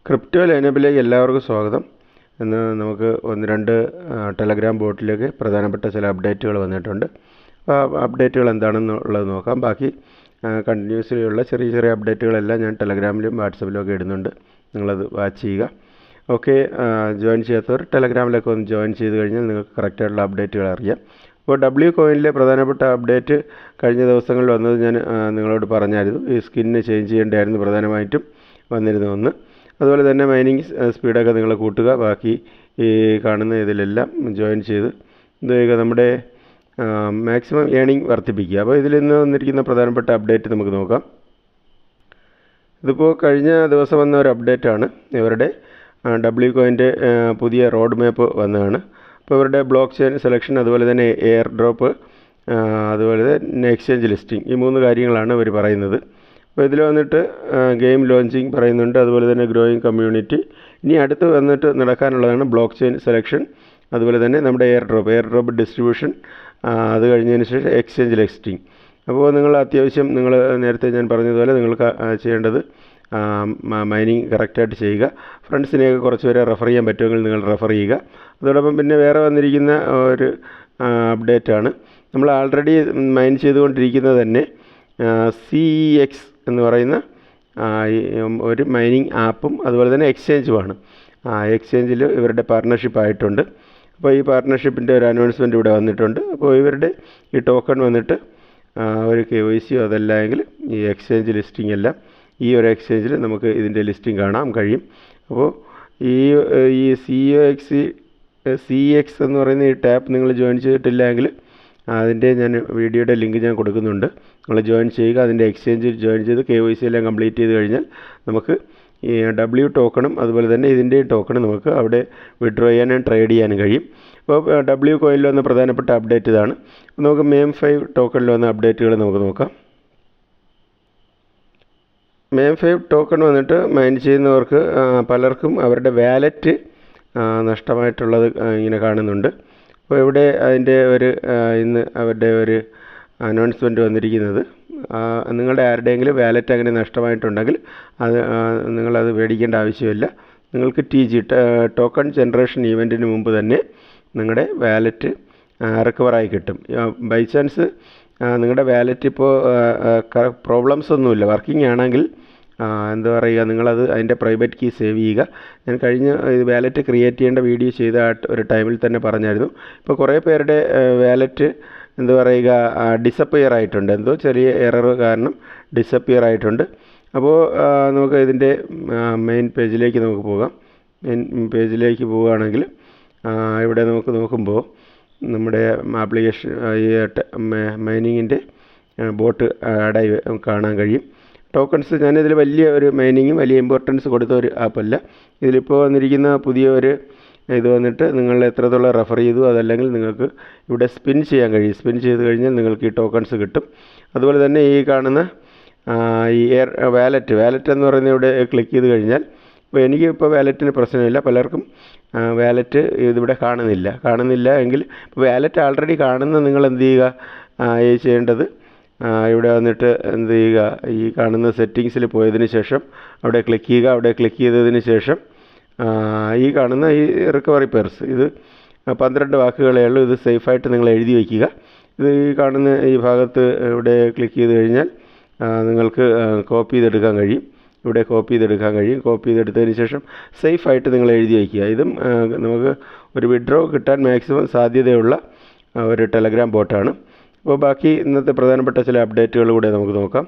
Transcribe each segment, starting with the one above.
Crypto ലൈനപ്പിലേക്ക് എല്ലാവർക്കും സ്വാഗതം. ഇന്ന് നമുക്ക് ഒന്ന് രണ്ട് ടെലഗ്രാം ബോട്ടിലേക്ക് പ്രധാനപ്പെട്ട ചില അപ്ഡേറ്റുകൾ വന്നിട്ടുണ്ട്. അപ്ഡേറ്റുകൾ എന്താണെന്നുള്ളത് നോക്കാം. ബാക്കി കണ്ടിന്യൂസ്ലി ഉള്ള ചെറിയ ചെറിയ അപ്ഡേറ്റുകളെല്ലാം ഞാൻ ടെലഗ്രാമിലും വാട്സപ്പിലും ഒക്കെ ഇടുന്നുണ്ട്. നിങ്ങളത് വാച്ച് ചെയ്യുക. ഓക്കെ, ജോയിൻ ചെയ്യാത്തവർ ടെലഗ്രാമിലൊക്കെ ഒന്ന് ജോയിൻ ചെയ്ത് കഴിഞ്ഞാൽ നിങ്ങൾക്ക് കറക്റ്റായിട്ടുള്ള അപ്ഡേറ്റുകൾ അറിയാം. അപ്പോൾ ഡബ്ല്യു കോയിനിലെ പ്രധാനപ്പെട്ട അപ്ഡേറ്റ് കഴിഞ്ഞ ദിവസങ്ങളിൽ വന്നത് ഞാൻ നിങ്ങളോട് പറഞ്ഞായിരുന്നു. ഈ സ്കിന്ന് ചേഞ്ച് ചെയ്യേണ്ടതായിരുന്നു പ്രധാനമായിട്ടും വന്നിരുന്ന ഒന്ന്. അതുപോലെ തന്നെ മൈനിങ് സ്പീഡൊക്കെ നിങ്ങൾ കൂട്ടുക. ബാക്കി ഈ കാണുന്ന ഇതിലെല്ലാം ജോയിൻ ചെയ്ത് ഇത് നമ്മുടെ മാക്സിമം ഏണിംഗ് വർദ്ധിപ്പിക്കുക. അപ്പോൾ ഇതിൽ നിന്ന് വന്നിരിക്കുന്ന പ്രധാനപ്പെട്ട അപ്ഡേറ്റ് നമുക്ക് നോക്കാം. ഇതിപ്പോൾ കഴിഞ്ഞ ദിവസം വന്ന ഒരു അപ്ഡേറ്റാണ്. ഇവരുടെ ഡബ്ല്യു കോയിൻ്റെ പുതിയ റോഡ് മാപ്പ് വന്നതാണ്. അപ്പോൾ ഇവരുടെ ബ്ലോക്ക് ചെയിൻ സെലക്ഷൻ, അതുപോലെ തന്നെ എയർ ഡ്രോപ്പ്, അതുപോലെ തന്നെ എക്സ്ചേഞ്ച് ലിസ്റ്റിംഗ്, ഈ മൂന്ന് കാര്യങ്ങളാണ് ഇവർ പറയുന്നത്. അപ്പോൾ ഇതിൽ വന്നിട്ട് ഗെയിം ലോഞ്ചിങ് പറയുന്നുണ്ട്, അതുപോലെ തന്നെ ഗ്രോയിങ് കമ്മ്യൂണിറ്റി. ഇനി അടുത്ത് വന്നിട്ട് നടക്കാനുള്ളതാണ് ബ്ലോക്ക് ചെയിൻ സെലക്ഷൻ, അതുപോലെ തന്നെ നമ്മുടെ എയർ ഡ്രോപ്പ് ഡിസ്ട്രിബ്യൂഷൻ, അത് കഴിഞ്ഞതിന് ശേഷം എക്സ്ചേഞ്ച് ലിസ്റ്റിംഗ്. അപ്പോൾ നിങ്ങൾ അത്യാവശ്യം നിങ്ങൾ നേരത്തെ ഞാൻ പറഞ്ഞതുപോലെ നിങ്ങൾക്ക് ചെയ്യേണ്ടത് മൈനിങ് കറക്റ്റായിട്ട് ചെയ്യുക. ഫ്രണ്ട്സിനെയൊക്കെ കുറച്ച് പേരെ റെഫർ ചെയ്യാൻ പറ്റുമെങ്കിൽ നിങ്ങൾ റെഫർ ചെയ്യുക. അതോടൊപ്പം പിന്നെ വേറെ വന്നിരിക്കുന്ന ഒരു അപ്ഡേറ്റാണ്. നമ്മൾ ആൾറെഡി മൈൻ ചെയ്തുകൊണ്ടിരിക്കുന്നത് തന്നെ CEX എന്ന് പറയുന്ന ഒരു മൈനിങ് ആപ്പും അതുപോലെ തന്നെ എക്സ്ചേഞ്ചുമാണ്. എക്സ്ചേഞ്ചിൽ ഇവരുടെ പാർട്ട്ണർഷിപ്പ് ആയിട്ടുണ്ട്. അപ്പോൾ ഈ പാർട്ട്ണർഷിപ്പിൻ്റെ ഒരു അനൗൺസ്മെൻറ്റ് ഇവിടെ വന്നിട്ടുണ്ട്. അപ്പോൾ ഇവരുടെ ഈ ടോക്കൺ വന്നിട്ട് ഒരു KYC അതല്ലെങ്കിൽ ഈ എക്സ്ചേഞ്ച് ലിസ്റ്റിംഗ് എല്ലാം ഈ ഒരു എക്സ്ചേഞ്ചിൽ നമുക്ക് ഇതിൻ്റെ ലിസ്റ്റിംഗ് കാണാൻ കഴിയും. അപ്പോൾ ഈ CEX എന്ന് പറയുന്ന ഈ ടാപ്പ് നിങ്ങൾ ജോയിൻ ചെയ്തിട്ടില്ലെങ്കിൽ അതിൻ്റെ ഞാൻ വീഡിയോയുടെ ലിങ്ക് ഞാൻ കൊടുക്കുന്നുണ്ട്. നിങ്ങൾ ജോയിൻ ചെയ്യുക. അതിൻ്റെ എക്സ്ചേഞ്ചിൽ ജോയിൻ ചെയ്ത് KYC എല്ലാം കംപ്ലീറ്റ് ചെയ്ത് കഴിഞ്ഞാൽ നമുക്ക് ഈ ഡബ്ല്യു ടോക്കണും അതുപോലെ തന്നെ ഇതിൻ്റെയും ടോക്കണും നമുക്ക് അവിടെ വിഡ്രോ ചെയ്യാനും ട്രേഡ് ചെയ്യാനും കഴിയും. അപ്പോൾ ഡബ്ല്യു കോയിനിൽ വന്ന പ്രധാനപ്പെട്ട അപ്ഡേറ്റ് ഇതാണ്. നമുക്ക് MEM5 ടോക്കണിൽ വന്ന അപ്ഡേറ്റുകൾ നമുക്ക് നോക്കാം. MEM5 ടോക്കൺ വന്നിട്ട് മൈൻ ചെയ്യുന്നവർക്ക് പലർക്കും അവരുടെ വാലറ്റ് നഷ്ടമായിട്ടുള്ളത് ഇങ്ങനെ കാണുന്നുണ്ട്. അപ്പോൾ ഇവിടെ അതിൻ്റെ ഒരു ഇന്ന് അവരുടെ ഒരു അനൗൺസ്മെൻറ്റ് വന്നിരിക്കുന്നത്, നിങ്ങളുടെ ആരുടെയെങ്കിലും വാലറ്റ് അങ്ങനെ നഷ്ടമായിട്ടുണ്ടെങ്കിൽ അത് നിങ്ങളത് മേടിക്കേണ്ട ആവശ്യമില്ല. നിങ്ങൾക്ക് ടോക്കൺ ജനറേഷൻ ഈവൻറ്റിന് മുമ്പ് തന്നെ നിങ്ങളുടെ വാലറ്റ് റിക്കവറായി കിട്ടും. ബൈ ചാൻസ് നിങ്ങളുടെ വാലറ്റ് ഇപ്പോൾ പ്രോബ്ലംസ് ഒന്നുമില്ല, വർക്കിംഗ് ആണെങ്കിൽ എന്താ പറയുക, നിങ്ങളത് അതിൻ്റെ പ്രൈവറ്റ് കീ സേവ് ചെയ്യുക. ഞാൻ കഴിഞ്ഞ വാലറ്റ് ക്രിയേറ്റ് ചെയ്യേണ്ട വീഡിയോ ചെയ്ത ഒരു ടൈമിൽ തന്നെ പറഞ്ഞായിരുന്നു. ഇപ്പോൾ കുറേ പേരുടെ വാലറ്റ് എന്താ പറയുക ഡിസപ്പിയർ ആയിട്ടുണ്ട്, എന്തോ ചെറിയ എറർ കാരണം ഡിസപ്പിയർ ആയിട്ടുണ്ട്. അപ്പോൾ നമുക്ക് ഇതിൻ്റെ മെയിൻ പേജിലേക്ക് നമുക്ക് പോകാം. മെയിൻ പേജിലേക്ക് പോവുകയാണെങ്കിൽ ഇവിടെ നമുക്ക് നോക്കുമ്പോൾ നമ്മുടെ ആപ്ലിക്കേഷൻ ഈ മൈനിങ്ങിൻ്റെ ബോട്ട് ആഡായി കാണാൻ കഴിയും. ടോക്കൺസ് ഞാനിതിൽ വലിയ ഒരു മൈനിങ്ങും വലിയ ഇമ്പോർട്ടൻസ് കൊടുത്ത ഒരു ആപ്പല്ല. ഇതിലിപ്പോൾ വന്നിരിക്കുന്ന പുതിയ ഒരു ഇത് വന്നിട്ട് നിങ്ങൾ എത്രത്തോളം റെഫർ ചെയ്തു, അതല്ലെങ്കിൽ നിങ്ങൾക്ക് ഇവിടെ സ്പിൻ ചെയ്യാൻ കഴിയും. സ്പിൻ ചെയ്ത് കഴിഞ്ഞാൽ നിങ്ങൾക്ക് ഈ ടോക്കൺസ് കിട്ടും. അതുപോലെ തന്നെ ഈ കാണുന്ന ഈ വാലറ്റ് എന്ന് പറയുന്ന ഇവിടെ ക്ലിക്ക് ചെയ്ത് കഴിഞ്ഞാൽ, ഇപ്പോൾ എനിക്ക് ഇപ്പോൾ വാലറ്റിന് പ്രശ്നമില്ല, പലർക്കും വാലറ്റ് ഇതിവിടെ കാണുന്നില്ല എങ്കിൽ ഇപ്പോൾ വാലറ്റ് ആൾറെഡി കാണുന്ന നിങ്ങൾ എന്ത് ചെയ്യുക, ഈ ചെയ്യേണ്ടത് ഇവിടെ വന്നിട്ട് എന്ത് ചെയ്യുക, ഈ കാണുന്ന സെറ്റിങ്സിൽ പോയതിന് ശേഷം അവിടെ ക്ലിക്ക് ചെയ്യുക. അവിടെ ക്ലിക്ക് ചെയ്തതിന് ശേഷം ഈ കാണുന്ന ഈ റിക്കവറി പേഴ്സ്, ഇത് 12 വാക്കുകളേ ഉള്ളൂ. ഇത് സേഫായിട്ട് നിങ്ങൾ എഴുതി വയ്ക്കുക. ഇത് ഈ കാണുന്ന ഈ ഭാഗത്ത് ഇവിടെ ക്ലിക്ക് ചെയ്ത് കഴിഞ്ഞാൽ നിങ്ങൾക്ക് കോപ്പി ചെയ്തെടുക്കാൻ കഴിയും. ഇവിടെ കോപ്പി ചെയ്തെടുത്തതിന് ശേഷം സേഫായിട്ട് നിങ്ങൾ എഴുതി വയ്ക്കുക. ഇതും നമുക്ക് ഒരു വിഡ്രോ കിട്ടാൻ മാക്സിമം സാധ്യതയുള്ള ഒരു ടെലഗ്രാം ബോട്ടാണ്. അപ്പോൾ ബാക്കി ഇന്നത്തെ പ്രധാനപ്പെട്ട ചില അപ്ഡേറ്റുകൾ കൂടെ നമുക്ക് നോക്കാം.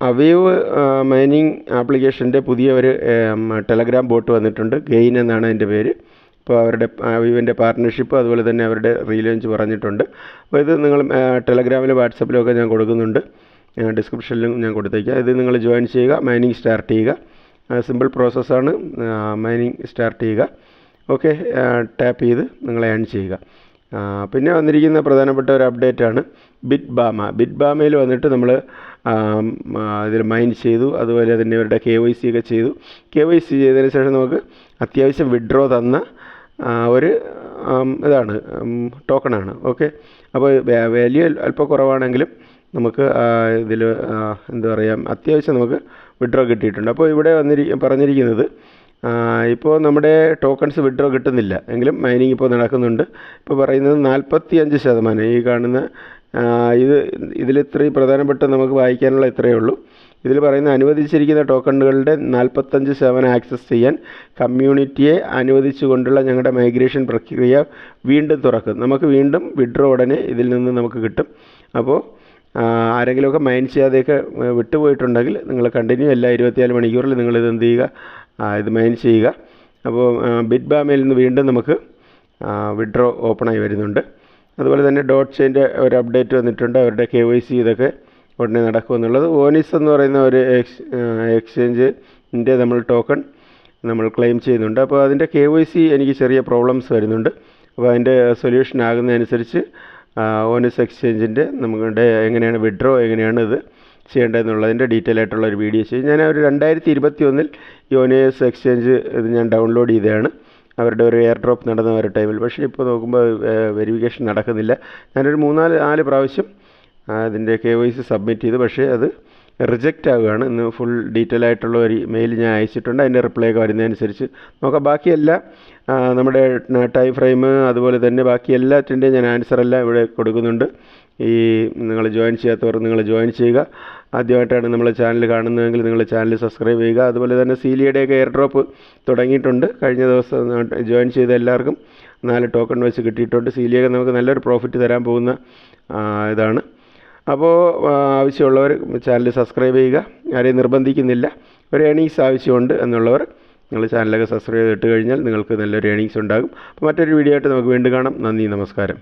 അവീവ് മൈനിങ് ആപ്ലിക്കേഷൻ്റെ പുതിയ ഒരു ടെലഗ്രാം ബോട്ട് വന്നിട്ടുണ്ട്. ഗെയിൻ എന്നാണ് അതിൻ്റെ പേര്. ഇപ്പോൾ അവരുടെ അവീവിൻ്റെ പാർട്ട്ണർഷിപ്പ് അതുപോലെ തന്നെ അവരുടെ റീലോഞ്ച് പറഞ്ഞിട്ടുണ്ട്. അപ്പോൾ ഇത് നിങ്ങൾ ടെലഗ്രാമിലും വാട്സപ്പിലും ഒക്കെ ഞാൻ കൊടുക്കുന്നുണ്ട്, ഡിസ്ക്രിപ്ഷനിലും ഞാൻ കൊടുത്തേക്കാം. ഇത് നിങ്ങൾ ജോയിൻ ചെയ്യുക, മൈനിങ് സ്റ്റാർട്ട് ചെയ്യുക. സിമ്പിൾ പ്രോസസ്സാണ്. മൈനിങ് സ്റ്റാർട്ട് ചെയ്യുക. ഓക്കെ, ടാപ്പ് ചെയ്ത് നിങ്ങൾ ഏൺ ചെയ്യുക. പിന്നെ വന്നിരിക്കുന്ന പ്രധാനപ്പെട്ട ഒരു അപ്ഡേറ്റാണ് ബിറ്റ്ബാമയിൽ വന്നിട്ട് നമ്മൾ ഇതിൽ മൈൻ ചെയ്തു, അതുപോലെ തന്നെ ഇവരുടെ KYC ഒക്കെ ചെയ്തു. KYC ചെയ്തതിന് ശേഷം നമുക്ക് അത്യാവശ്യം വിഡ്രോ തന്ന ഒരു ഇതാണ് ടോക്കണാണ്. ഓക്കെ, അപ്പോൾ വാല്യൂ അല്പം കുറവാണെങ്കിലും നമുക്ക് ഇതിൽ എന്താ പറയുക, അത്യാവശ്യം നമുക്ക് വിഡ്രോ കിട്ടിയിട്ടുണ്ട്. അപ്പോൾ ഇവിടെ പറഞ്ഞിരിക്കുന്നത് ഇപ്പോൾ നമ്മുടെ ടോക്കൺസ് വിഡ്രോ കിട്ടുന്നില്ല എങ്കിലും മൈനിങ് ഇപ്പോൾ നടക്കുന്നുണ്ട്. ഇപ്പോൾ പറയുന്നത് 45% ഈ കാണുന്ന ഇതിൽ ഇത്രയും പ്രധാനപ്പെട്ട നമുക്ക് വായിക്കാനുള്ള ഇത്രയേ ഉള്ളൂ. ഇതിൽ പറയുന്ന അനുവദിച്ചിരിക്കുന്ന ടോക്കണുകളുടെ 45% ആക്സസ് ചെയ്യാൻ കമ്മ്യൂണിറ്റിയെ അനുവദിച്ചുകൊണ്ടുള്ള ഞങ്ങളുടെ മൈഗ്രേഷൻ പ്രക്രിയ വീണ്ടും തുറക്കും. നമുക്ക് വീണ്ടും വിഡ്രോ ഉടനെ ഇതിൽ നിന്ന് നമുക്ക് കിട്ടും. അപ്പോൾ ആരെങ്കിലുമൊക്കെ മൈൻ ചെയ്യാതെയൊക്കെ വിട്ടുപോയിട്ടുണ്ടെങ്കിൽ നിങ്ങൾ കണ്ടിന്യൂ എല്ലാ 24 മണിക്കൂറിൽ നിങ്ങളിത് എന്ത് ചെയ്യുക, ഇത് മൈൻ ചെയ്യുക. അപ്പോൾ ബിറ്റ്ബാമിൽ നിന്ന് വീണ്ടും നമുക്ക് വിഡ്രോ ഓപ്പണായി വരുന്നുണ്ട്. അതുപോലെ തന്നെ ഡോട്ട് ചെയിൻ്റെ ഒരു അപ്ഡേറ്റ് വന്നിട്ടുണ്ട്. അവരുടെ KYC ഇതൊക്കെ ഉടനെ നടക്കുമെന്നുള്ളത്. ഓനിസ് എന്ന് പറയുന്ന ഒരു എക്സ്ചേഞ്ചിൻ്റെ നമ്മൾ ടോക്കൺ നമ്മൾ ക്ലെയിം ചെയ്യുന്നുണ്ട്. അപ്പോൾ അതിൻ്റെ KYC എനിക്ക് ചെറിയ പ്രോബ്ലംസ് വരുന്നുണ്ട്. അപ്പോൾ അതിൻ്റെ സൊല്യൂഷൻ ആകുന്നതനുസരിച്ച് ഓനിസ് എക്സ്ചേഞ്ചിൻ്റെ നമ്മുടെ എങ്ങനെയാണ് വിഡ്രോ എങ്ങനെയാണ് ഇത് ചെയ്യേണ്ടതെന്നുള്ളതിൻ്റെ ഡീറ്റെയിൽ ആയിട്ടുള്ള ഒരു വീഡിയോ ചെയ്യും. ഞാൻ ഒരു 2021 ഈ ഓനിസ് എക്സ്ചേഞ്ച് ഇത് ഞാൻ ഡൗൺലോഡ് ചെയ്തതാണ് അവരുടെ ഒരു എയർ ഡ്രോപ്പ് നടന്ന ഒരു ടൈമിൽ. പക്ഷേ ഇപ്പോൾ നോക്കുമ്പോൾ വെരിഫിക്കേഷൻ നടക്കുന്നില്ല. ഞാനൊരു 3-4 പ്രാവശ്യം അതിൻ്റെ KYC സബ്മിറ്റ് ചെയ്തു, പക്ഷേ അത് റിജക്റ്റ് ആവുകയാണ്. ഇന്ന് ഫുൾ ഡീറ്റെയിൽ ആയിട്ടുള്ള ഒരു മെയിൽ ഞാൻ അയച്ചിട്ടുണ്ട്. അതിൻ്റെ റിപ്ലൈ ഒക്കെ വരുന്നതനുസരിച്ച് നോക്കാം. ബാക്കിയെല്ലാം നമ്മുടെ ടൈം ഫ്രെയിം അതുപോലെ തന്നെ ബാക്കി എല്ലാറ്റിൻ്റെയും ഞാൻ ആൻസറെല്ലാം ഇവിടെ കൊടുക്കുന്നുണ്ട്. ഈ നിങ്ങൾ ജോയിൻ ചെയ്യാത്തവർ നിങ്ങൾ ജോയിൻ ചെയ്യുക. ആദ്യമായിട്ടാണ് നമ്മൾ ചാനൽ കാണുന്നതെങ്കിൽ നിങ്ങൾ ചാനൽ സബ്സ്ക്രൈബ് ചെയ്യുക. അതുപോലെ തന്നെ സീലിയയുടെയൊക്കെ എയർ ഡ്രോപ്പ് തുടങ്ങിയിട്ടുണ്ട്. കഴിഞ്ഞ ദിവസം ജോയിൻ ചെയ്ത എല്ലാവർക്കും 4 ടോക്കൺ വെച്ച് കിട്ടിയിട്ടുണ്ട്. സീലിയൊക്കെ നമുക്ക് നല്ലൊരു പ്രോഫിറ്റ് തരാൻ പോകുന്ന ഇതാണ്. അപ്പോൾ ആവശ്യമുള്ളവർ ചാനൽ സബ്സ്ക്രൈബ് ചെയ്യുക. ആരെയും നിർബന്ധിക്കുന്നില്ല. ഒരു ഏണിങ്സ് ആവശ്യമുണ്ട് എന്നുള്ളവർ നിങ്ങൾ ചാനലൊക്കെ സബ്സ്ക്രൈബ് ചെയ്തിട്ട് കഴിഞ്ഞാൽ നിങ്ങൾക്ക് നല്ലൊരു ഏണിങ്സ് ഉണ്ടാകും. അപ്പോൾ മറ്റൊരു വീഡിയോ ആയിട്ട് നമുക്ക് വീണ്ടും കാണാം. നന്ദി, നമസ്കാരം.